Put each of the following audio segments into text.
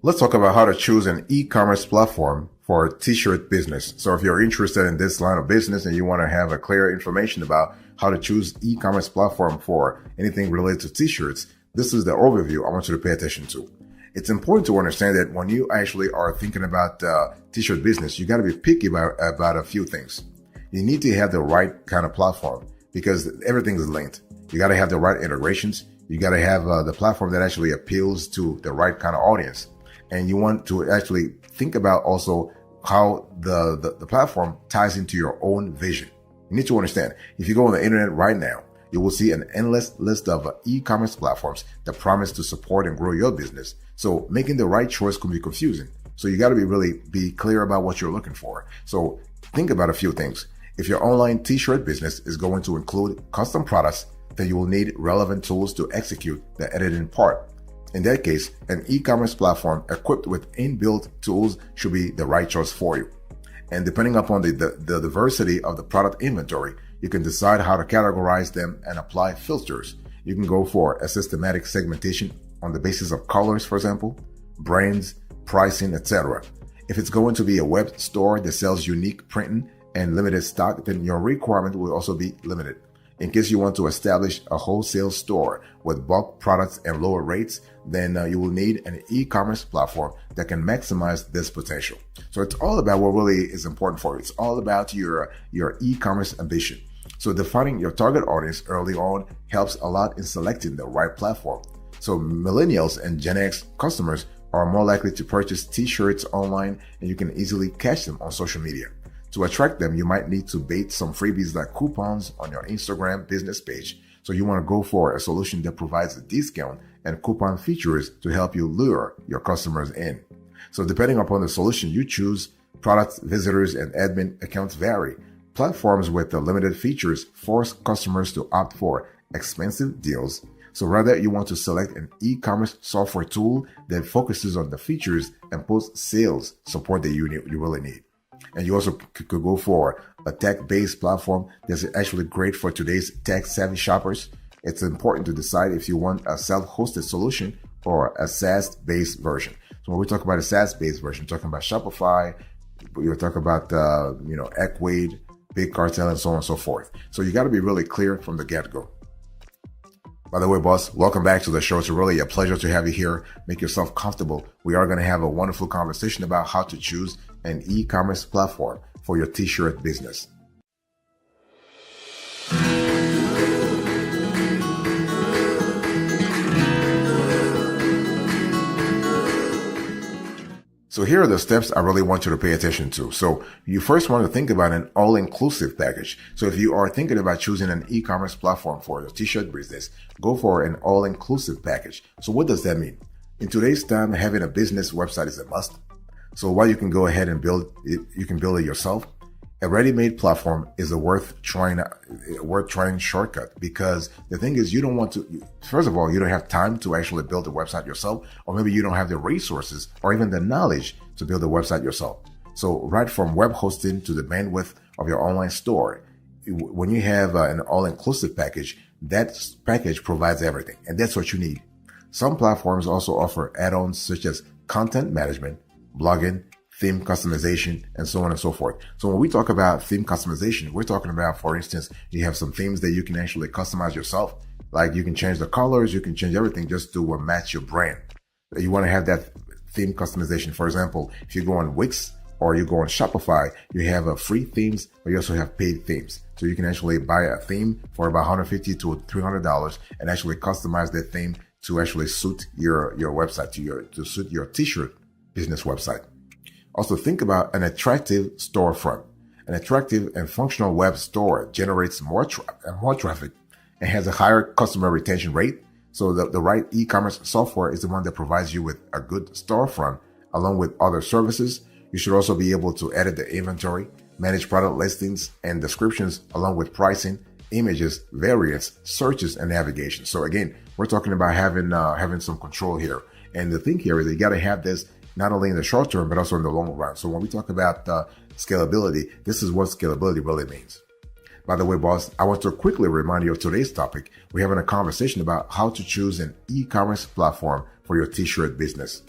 Let's talk about how to choose an e-commerce platform for a t-shirt business. So if you're interested in this line of business and you want to have a clear information about how to choose e-commerce platform for anything related to t-shirts, this is the overview I want you to pay attention to. It's important to understand that when you actually are thinking about t-shirt business, you got to be picky about a few things. You need to have the right kind of platform because everything is linked. You got to have the right integrations. You got to have the platform that actually appeals to the right kind of audience. And you want to actually think about also how the platform ties into your own vision. You need to understand, if you go on the internet right now, you will see an endless list of e-commerce platforms that promise to support and grow your business. So making the right choice can be confusing. So you got to really be clear about what you're looking for. So think about a few things. If your online t-shirt business is going to include custom products, then you will need relevant tools to execute the editing part. In that case, an e-commerce platform equipped with inbuilt tools should be the right choice for you. And depending upon the diversity of the product inventory, you can decide how to categorize them and apply filters. You can go for a systematic segmentation on the basis of colors, for example, brands, pricing, etc. If it's going to be a web store that sells unique printing and limited stock, then your requirement will also be limited. In case you want to establish a wholesale store with bulk products and lower rates, then you will need an e-commerce platform that can maximize this potential. So it's all about what really is important for you. It's all about your e-commerce ambition. So defining your target audience early on helps a lot in selecting the right platform. So millennials and Gen X customers are more likely to purchase t-shirts online, and you can easily catch them on social media. To attract them, you might need to bait some freebies like coupons on your Instagram business page. So you want to go for a solution that provides a discount and coupon features to help you lure your customers in. So depending upon the solution you choose, products, visitors, and admin accounts vary. Platforms with the limited features force customers to opt for expensive deals. So rather, you want to select an e-commerce software tool that focuses on the features and post-sales support that you really need. And you also could go for a tech-based platform that's actually great for today's tech-savvy shoppers. It's important to decide if you want a self-hosted solution or a SaaS-based version. So when we talk about a SaaS-based version, we're talking about Shopify, you're talking about Ecwade, Big Cartel, and so on and so forth. So you got to be really clear from the get-go. By the way, boss, welcome back to the show. It's really a pleasure to have you here. Make yourself comfortable. We are going to have a wonderful conversation about how to choose an e-commerce platform for your t-shirt business. So here are the steps I really want you to pay attention to. So you first want to think about an all-inclusive package. So if you are thinking about choosing an e-commerce platform for your t-shirt business, go for an all-inclusive package. So what does that mean? In today's time, having a business website is a must. So while you can go ahead and build it, you can build it yourself. A ready-made platform is a worth trying shortcut, because the thing is, you don't want to, first of all, you don't have time to actually build a website yourself, or maybe you don't have the resources or even the knowledge to build a website yourself. So right from web hosting to the bandwidth of your online store, when you have an all-inclusive package, that package provides everything, and that's what you need. Some platforms also offer add-ons such as content management, blogging, theme customization, and so on and so forth. So when we talk about theme customization, we're talking about, for instance, you have some themes that you can actually customize yourself. Like you can change the colors, you can change everything just to match your brand. You want to have that theme customization. For example, if you go on Wix or you go on Shopify, you have free themes, but you also have paid themes. So you can actually buy a theme for about $150 to $300 and actually customize that theme to actually suit your website, to suit your t-shirt business website. Also think about an attractive storefront. An attractive and functional web store generates more traffic and has a higher customer retention rate. So the right e-commerce software is the one that provides you with a good storefront along with other services. You should also be able to edit the inventory, manage product listings and descriptions along with pricing, images, variants, searches, and navigation. So again, we're talking about having some control here. And the thing here is that you got to have this not only in the short term, but also in the long run. So when we talk about scalability, this is what scalability really means. By the way, boss, I want to quickly remind you of today's topic. We're having a conversation about how to choose an e-commerce platform for your t-shirt business.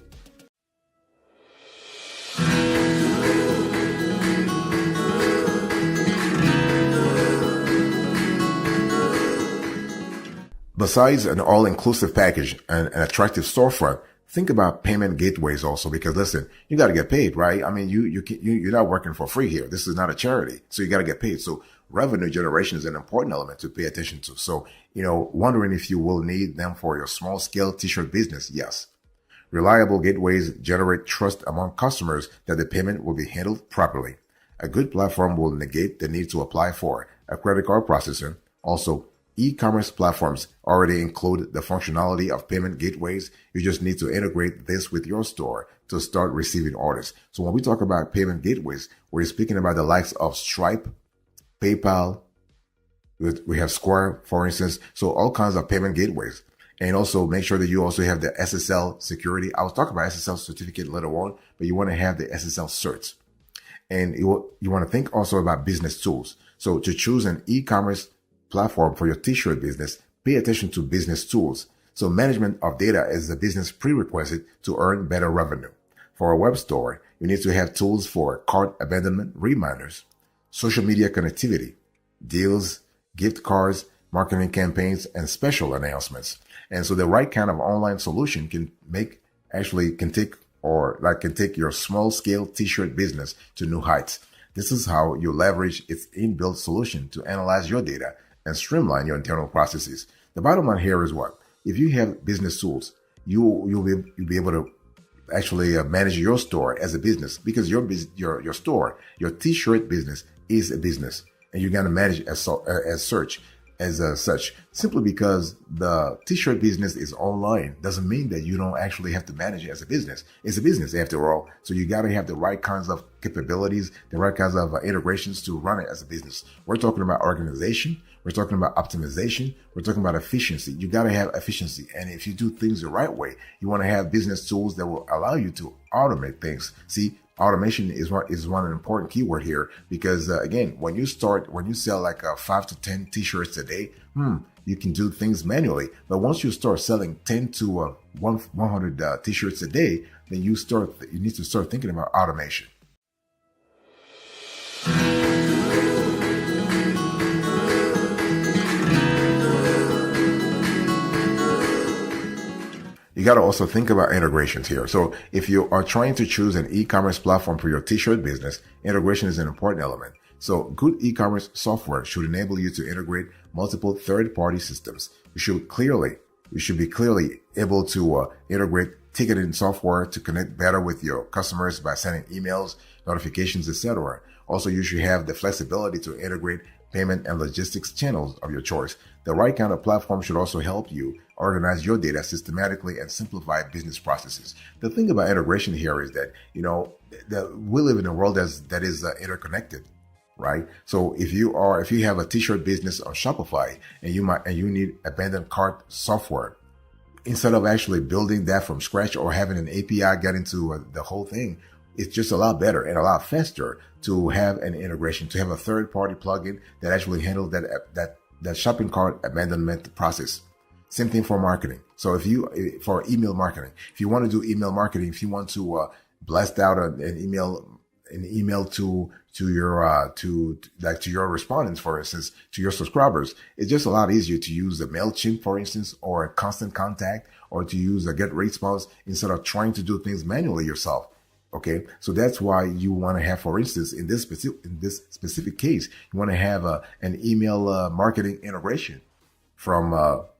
Besides an all-inclusive package and an attractive storefront, think about payment gateways also, because listen, you got to get paid, right? I mean, you're not working for free here. This is not a charity. So you got to get paid. So revenue generation is an important element to pay attention to. So, wondering if you will need them for your small scale t-shirt business. Yes. Reliable gateways generate trust among customers that the payment will be handled properly. A good platform will negate the need to apply for a credit card processor. Also, e-commerce platforms already include the functionality of payment gateways. You just need to integrate this with your store to start receiving orders. So when we talk about payment gateways, we're speaking about the likes of Stripe, PayPal. We have Square, for instance. So all kinds of payment gateways. And also make sure that you also have the SSL security. I was talking about SSL certificate later on, but you want to have the SSL certs. And you want to think also about business tools. So to choose an e-commerce platform for your t-shirt business, pay attention to business tools. So management of data is a business prerequisite to earn better revenue. For a web store, you need to have tools for cart abandonment reminders, social media connectivity, deals, gift cards, marketing campaigns, and special announcements. And so the right kind of online solution can take your small scale t-shirt business to new heights. This is how you leverage its inbuilt solution to analyze your data and streamline your internal processes. The bottom line here is what? If you have business tools, you'll be able to actually manage your store as a business, because your store, your t-shirt business is a business, and you're going to manage it as such. Simply because the t-shirt business is online doesn't mean that you don't actually have to manage it as a business. It's a business after all. So you got to have the right kinds of capabilities, the right kinds of integrations to run it as a business. We're talking about organization. We're talking about optimization. We're talking about efficiency. You got to have efficiency. And if you do things the right way, you want to have business tools that will allow you to automate things. See, automation is one important keyword here, because again, when you sell like 5 to 10 t-shirts a day, you can do things manually. But once you start selling 10 to 100 t-shirts a day, then you need to start thinking about automation. You got to also think about integrations here. So if you are trying to choose an e-commerce platform for your t-shirt business, integration is an important element. So good e-commerce software should enable you to integrate multiple third-party systems. You should be clearly able to integrate ticketing software to connect better with your customers by sending emails, notifications, etc. Also, you should have the flexibility to integrate payment and logistics channels of your choice. The right kind of platform should also help you organize your data systematically and simplify business processes. The thing about integration here is that, we live in a world that is interconnected, right? So if you have a t-shirt business on Shopify and you need abandoned cart software, instead of actually building that from scratch or having an API get into the whole thing, it's just a lot better and a lot faster to have an integration, to have a third-party plugin that actually handles that shopping cart abandonment process. Same thing for marketing. So for email marketing, if you want to do email marketing, if you want to blast out an email to your respondents, for instance, to your subscribers, it's just a lot easier to use a MailChimp, for instance, or a Constant Contact, or to use a Get Response instead of trying to do things manually yourself. Okay, so that's why you want to have, for instance, in this specific case, you want to have an email marketing integration from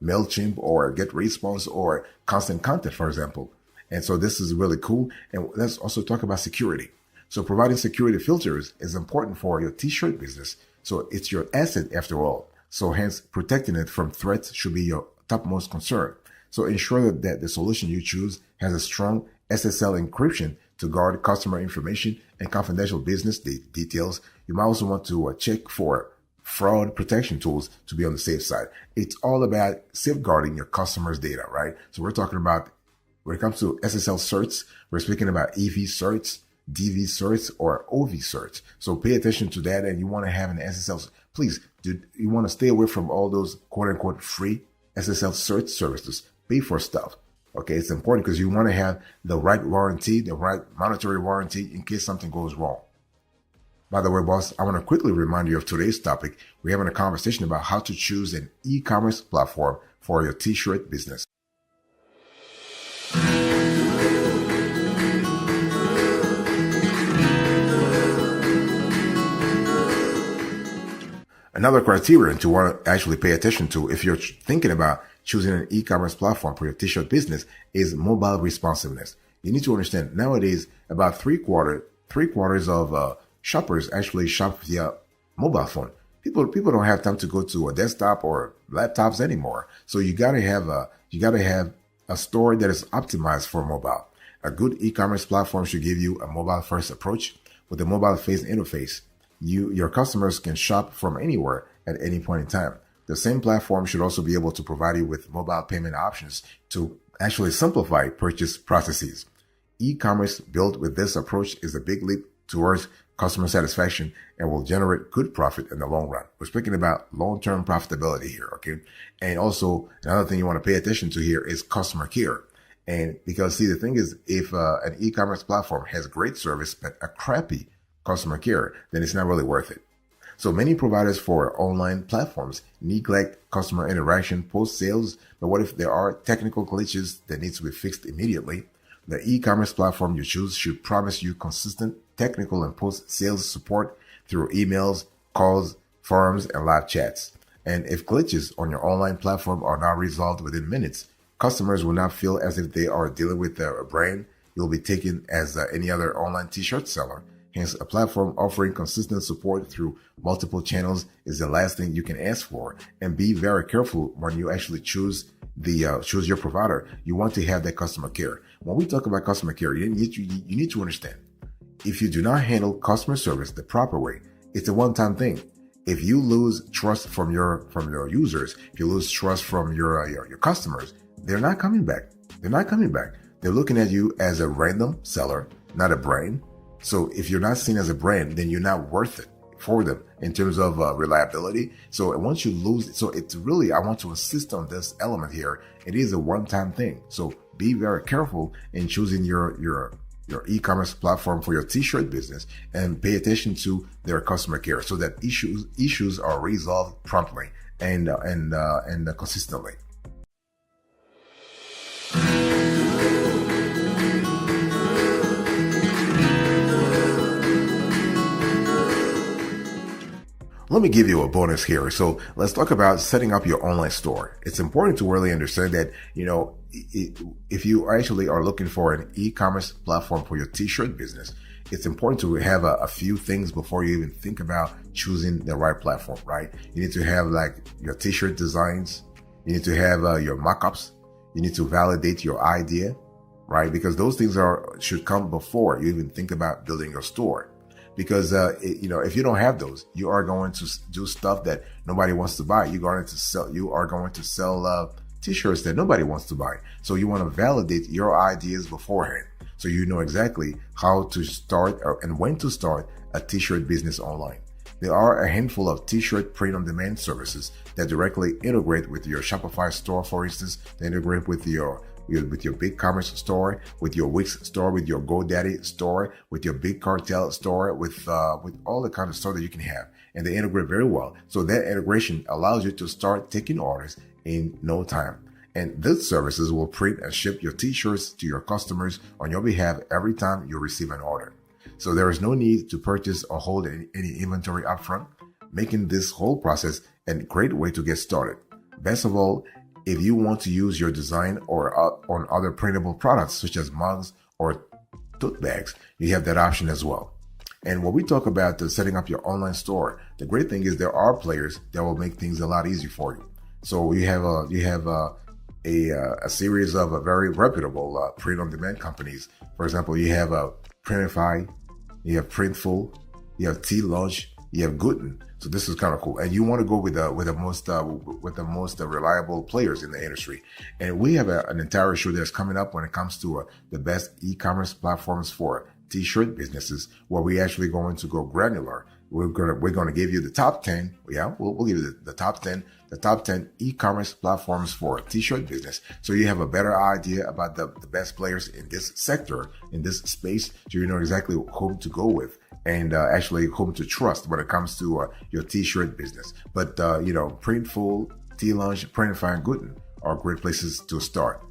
MailChimp or Get Response or Constant Contact, for example. And so this is really cool. And let's also talk about security. So providing security filters is important for your t-shirt business. So it's your asset after all. So hence protecting it from threats should be your topmost concern. So ensure that the solution you choose has a strong SSL encryption to guard customer information and confidential business details. You might also want to check for fraud protection tools to be on the safe side. It's all about safeguarding your customers' data, right? So we're talking about, when it comes to SSL certs, we're speaking about EV certs, DV certs, or OV certs. So pay attention to that, and you want to have an SSL. Please, you want to stay away from all those quote unquote free SSL cert services. Pay for stuff. Okay, it's important because you want to have the right warranty, the right monetary warranty in case something goes wrong. By the way, boss, I want to quickly remind you of today's topic. We're having a conversation about how to choose an e-commerce platform for your t-shirt business. Another criterion to want to actually pay attention to if you're thinking about choosing an e-commerce platform for your t-shirt business is mobile responsiveness. You need to understand nowadays about three quarters of shoppers actually shop via mobile phone. People don't have time to go to a desktop or laptops anymore. So you gotta have a store that is optimized for mobile. A good e-commerce platform should give you a mobile first approach with a mobile face interface. Your customers can shop from anywhere at any point in time. The same platform should also be able to provide you with mobile payment options to actually simplify purchase processes. E-commerce built with this approach is a big leap towards customer satisfaction and will generate good profit in the long run. We're speaking about long-term profitability here, okay? And also another thing you want to pay attention to here is customer care. And because see, the thing is, if an e-commerce platform has great service but a crappy customer care, then it's not really worth it. So many providers for online platforms neglect customer interaction post-sales, but what if there are technical glitches that need to be fixed immediately? The e-commerce platform you choose should promise you consistent technical and post-sales support through emails, calls, forums, and live chats. And if glitches on your online platform are not resolved within minutes, customers will not feel as if they are dealing with a brand. You'll be taken as any other online t-shirt seller. Hence, a platform offering consistent support through multiple channels is the last thing you can ask for. And be very careful when you actually choose your provider. You want to have that customer care. When we talk about customer care, you need to understand, if you do not handle customer service the proper way, it's a one-time thing. If you lose trust from your users, if you lose trust from your customers, they're not coming back. They're not coming back. They're looking at you as a random seller, not a brand. So if you're not seen as a brand, then you're not worth it for them in terms of reliability. So once you lose, so it's really, I want to insist on this element here. It is a one-time thing. So be very careful in choosing your e-commerce platform for your t-shirt business and pay attention to their customer care so that issues are resolved promptly and consistently. Let me give you a bonus here. So let's talk about setting up your online store. It's important to really understand that, if you actually are looking for an e-commerce platform for your t-shirt business, it's important to have a few things before you even think about choosing the right platform, right? You need to have like your t-shirt designs. You need to have your mock-ups. You need to validate your idea, right? Because those things should come before you even think about building your store. Because, if you don't have those, you are going to do stuff that nobody wants to buy. You are going to sell t-shirts that nobody wants to buy. So you want to validate your ideas beforehand. So you know exactly how to start and when to start a t-shirt business online. There are a handful of t-shirt print-on-demand services that directly integrate with your Shopify store, for instance. They integrate with your BigCommerce store, with your Wix store, with your GoDaddy store, with your Big Cartel store, with all the kind of store that you can have. And they integrate very well. So that integration allows you to start taking orders in no time. And these services will print and ship your t-shirts to your customers on your behalf every time you receive an order. So there is no need to purchase or hold any inventory upfront, making this whole process a great way to get started. Best of all, if you want to use your design or on other printable products such as mugs or tote bags, you have that option as well. And when we talk about setting up your online store, the great thing is there are players that will make things a lot easier for you. So you have a series of very reputable print-on-demand companies. For example, you have Printify, you have Printful, you have T-Launch, you have Gooten. So this is kind of cool, and you want to go with the most reliable players in the industry. And we have an entire show that's coming up when it comes to the best e-commerce platforms for t-shirt businesses, where we actually going to go granular. We're going to give you the top 10. Yeah, we'll give you the top 10 e-commerce platforms for t-shirt business. So you have a better idea about the best players in this sector, in this space, so you know exactly whom to go with and actually whom to trust when it comes to your t-shirt business. But, Printful, T-Launch, Printify, and Gooten are great places to start.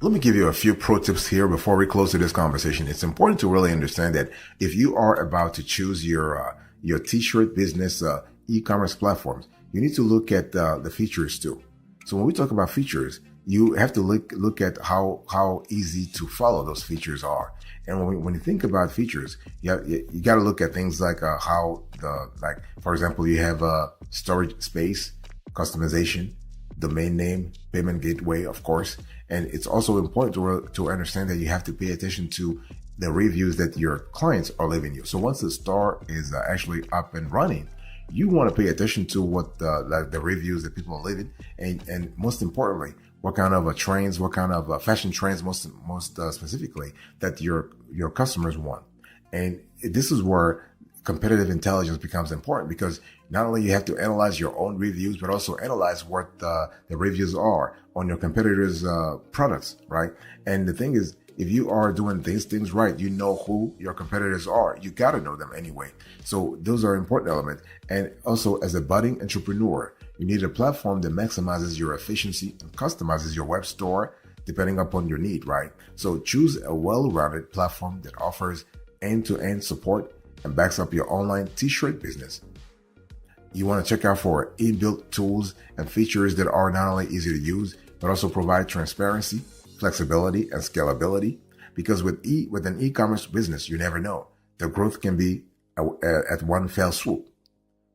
Let me give you a few pro tips here before we close to this conversation. It's important to really understand that if you are about to choose your t-shirt business e-commerce platforms, you need to look at the features too. So when we talk about features, you have to look at how easy to follow those features are. And when you think about features, you got to look at things like for example, you have storage space, customization, domain name, payment gateway, of course. And it's also important to understand that you have to pay attention to the reviews that your clients are leaving you. So once the store is actually up and running, you want to pay attention to what the reviews that people are leaving, and most importantly, what kind of trends, what kind of fashion trends, most specifically, that your customers want. And this is where competitive intelligence becomes important, because not only you have to analyze your own reviews, but also analyze what the reviews are on your competitors' products, right? And the thing is, if you are doing these things right, you know who your competitors are. You got to know them anyway. So those are important elements. And also, as a budding entrepreneur, you need a platform that maximizes your efficiency and customizes your web store depending upon your need, right? So choose a well-rounded platform that offers end-to-end support and backs up your online t-shirt business. You want to check out for inbuilt tools and features that are not only easy to use, but also provide transparency, flexibility, and scalability. Because with an e-commerce business, you never know. The growth can be at one fell swoop.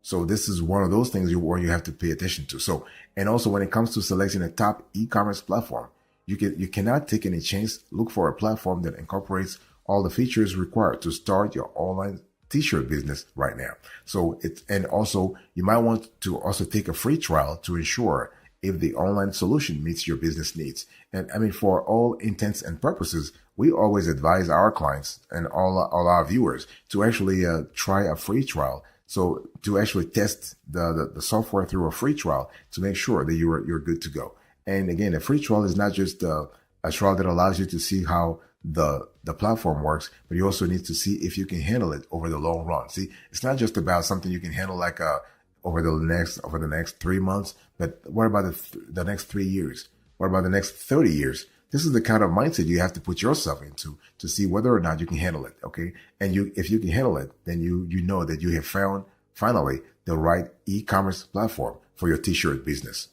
So this is one of those things where you have to pay attention to. So, and also when it comes to selecting a top e-commerce platform, you cannot take any chance. Look for a platform that incorporates all the features required to start your online t-shirt business right now. So and also you might want to also take a free trial to ensure if the online solution meets your business needs. And I mean, for all intents and purposes, we always advise our clients and all our viewers to actually try a free trial. So to actually test the software through a free trial to make sure that you're good to go. And again, a free trial is not just a trial that allows you to see how the platform works, but you also need to see if you can handle it over the long run. See, it's not just about something you can handle like over the next 3 months, but what about the next 3 years? What about the next 30 years? This is the kind of mindset you have to put yourself into to see whether or not you can handle it. Okay. And if you can handle it, then you know that you have found finally the right e-commerce platform for your t-shirt business.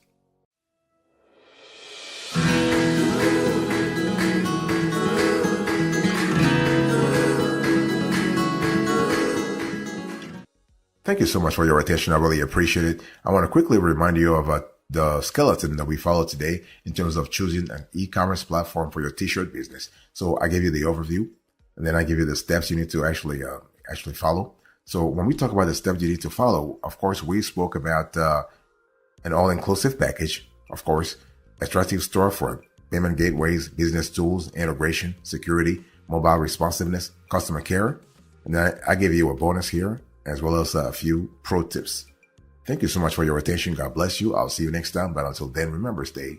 Thank you so much for your attention. I really appreciate it. I want to quickly remind you of the skeleton that we followed today in terms of choosing an e-commerce platform for your t-shirt business. So I gave you the overview, and then I give you the steps you need to actually follow. So when we talk about the steps you need to follow, of course, we spoke about an all-inclusive package, of course, attractive storefront, payment gateways, business tools, integration, security, mobile responsiveness, customer care. And then I gave you a bonus here, as well as a few pro tips. Thank you so much for your attention. God bless you. I'll see you next time. But until then, remember, stay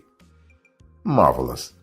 marvelous.